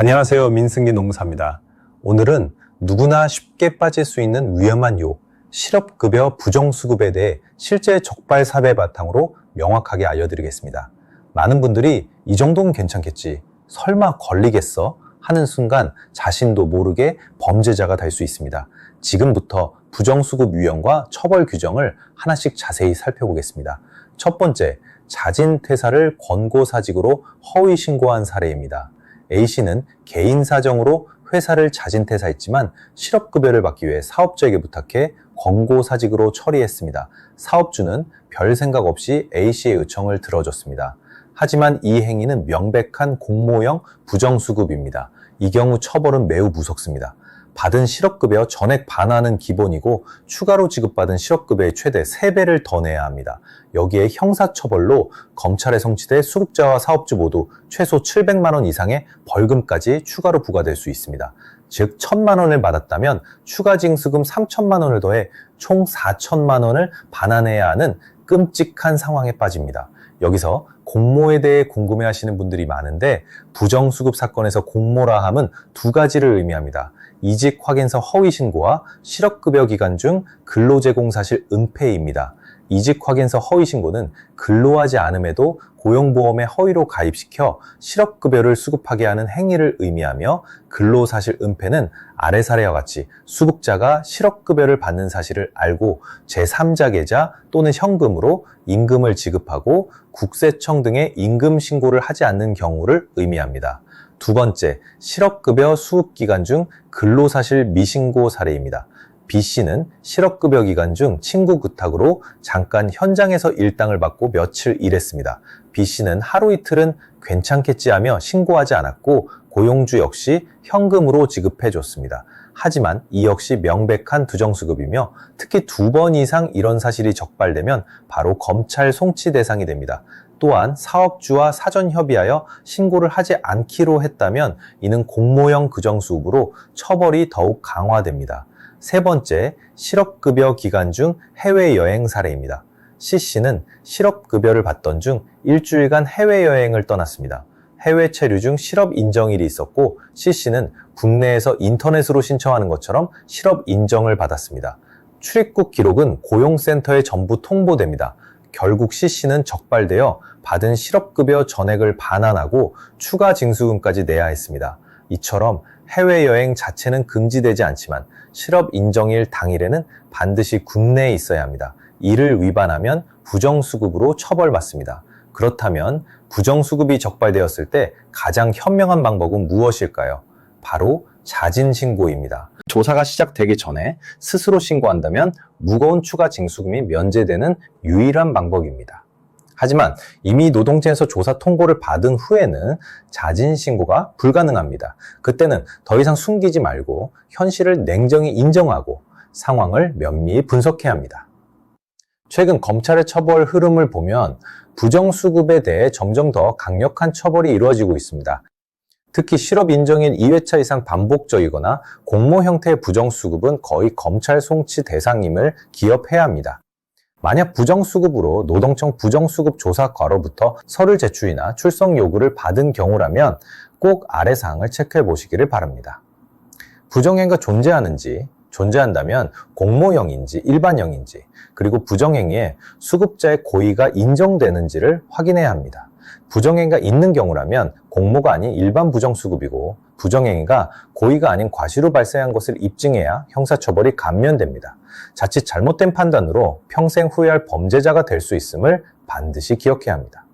안녕하세요. 민승기 농사입니다. 오늘은 누구나 쉽게 빠질 수 있는 위험한 유혹, 실업급여 부정수급에 대해 실제 적발 사례 바탕으로 명확하게 알려드리겠습니다. 많은 분들이 이 정도는 괜찮겠지, 설마 걸리겠어? 하는 순간 자신도 모르게 범죄자가 될 수 있습니다. 지금부터 부정수급 유형과 처벌 규정을 하나씩 자세히 살펴보겠습니다. 첫 번째, 자진퇴사를 권고사직으로 허위 신고한 사례입니다. A씨는 개인 사정으로 회사를 자진퇴사했지만 실업급여를 받기 위해 사업자에게 부탁해 권고사직으로 처리했습니다. 사업주는 별 생각 없이 A씨의 요청을 들어줬습니다. 하지만 이 행위는 명백한 공모형 부정수급입니다. 이 경우 처벌은 매우 무섭습니다. 받은 실업급여 전액 반환은 기본이고 추가로 지급받은 실업급여의 최대 3배를 더 내야 합니다. 여기에 형사처벌로 검찰에 성취돼 수급자와 사업주 모두 최소 700만 원 이상의 벌금까지 추가로 부과될 수 있습니다. 즉 1,000만 원을 받았다면 추가 징수금 3,000만 원을 더해 총 4,000만 원을 반환해야 하는 끔찍한 상황에 빠집니다. 여기서 공모에 대해 궁금해하시는 분들이 많은데 부정수급 사건에서 공모라 함은 두 가지를 의미합니다. 이직 확인서 허위 신고와 실업급여 기간 중 근로제공 사실 은폐입니다. 이직 확인서 허위 신고는 근로하지 않음에도 고용보험에 허위로 가입시켜 실업급여를 수급하게 하는 행위를 의미하며 근로사실 은폐는 아래 사례와 같이 수급자가 실업급여를 받는 사실을 알고 제3자 계좌 또는 현금으로 임금을 지급하고 국세청 등에 임금 신고를 하지 않는 경우를 의미합니다. 두 번째, 실업급여 수급기간 중 근로사실 미신고 사례입니다. B씨는 실업급여 기간 중 친구 부탁으로 잠깐 현장에서 일당을 받고 며칠 일했습니다. B씨는 하루 이틀은 괜찮겠지 하며 신고하지 않았고 고용주 역시 현금으로 지급해줬습니다. 하지만 이 역시 명백한 부정수급이며 특히 2번 이상 이런 사실이 적발되면 바로 검찰 송치 대상이 됩니다. 또한 사업주와 사전 협의하여 신고를 하지 않기로 했다면 이는 공모형 부정수급으로 처벌이 더욱 강화됩니다. 세 번째, 실업급여 기간 중 해외여행 사례입니다. C씨는 실업급여를 받던 중 일주일간 해외여행을 떠났습니다. 해외 체류 중 실업 인정일이 있었고 C씨는 국내에서 인터넷으로 신청하는 것처럼 실업 인정을 받았습니다. 출입국 기록은 고용센터에 전부 통보됩니다. 결국 C씨는 적발되어 받은 실업급여 전액을 반환하고 추가 징수금까지 내야 했습니다. 이처럼 해외여행 자체는 금지되지 않지만 실업 인정일 당일에는 반드시 국내에 있어야 합니다. 이를 위반하면 부정수급으로 처벌받습니다. 그렇다면 부정수급이 적발되었을 때 가장 현명한 방법은 무엇일까요? 바로 자진신고입니다. 조사가 시작되기 전에 스스로 신고한다면 무거운 추가 징수금이 면제되는 유일한 방법입니다. 하지만 이미 노동청에서 조사 통보를 받은 후에는 자진신고가 불가능합니다. 그때는 더 이상 숨기지 말고 현실을 냉정히 인정하고 상황을 면밀히 분석해야 합니다. 최근 검찰의 처벌 흐름을 보면 부정수급에 대해 점점 더 강력한 처벌이 이루어지고 있습니다. 특히 실업 인정일 2회차 이상 반복적이거나 공모 형태의 부정수급은 거의 검찰 송치 대상임을 기억해야 합니다. 만약 부정수급으로 노동청 부정수급 조사과로부터 서류 제출이나 출석 요구를 받은 경우라면 꼭 아래 사항을 체크해 보시기를 바랍니다. 부정행위가 존재한다면 공모형인지 일반형인지, 그리고 부정행위에 수급자의 고의가 인정되는지를 확인해야 합니다. 부정행위가 있는 경우라면 공모가 아닌 일반 부정수급이고 부정행위가 고의가 아닌 과실로 발생한 것을 입증해야 형사처벌이 감면됩니다. 자칫 잘못된 판단으로 평생 후회할 범죄자가 될 수 있음을 반드시 기억해야 합니다.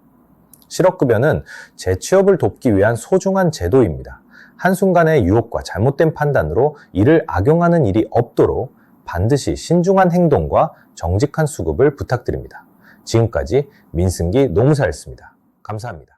실업급여는 재취업을 돕기 위한 소중한 제도입니다. 한순간의 유혹과 잘못된 판단으로 이를 악용하는 일이 없도록 반드시 신중한 행동과 정직한 수급을 부탁드립니다. 지금까지 민승기 농사였습니다. 감사합니다.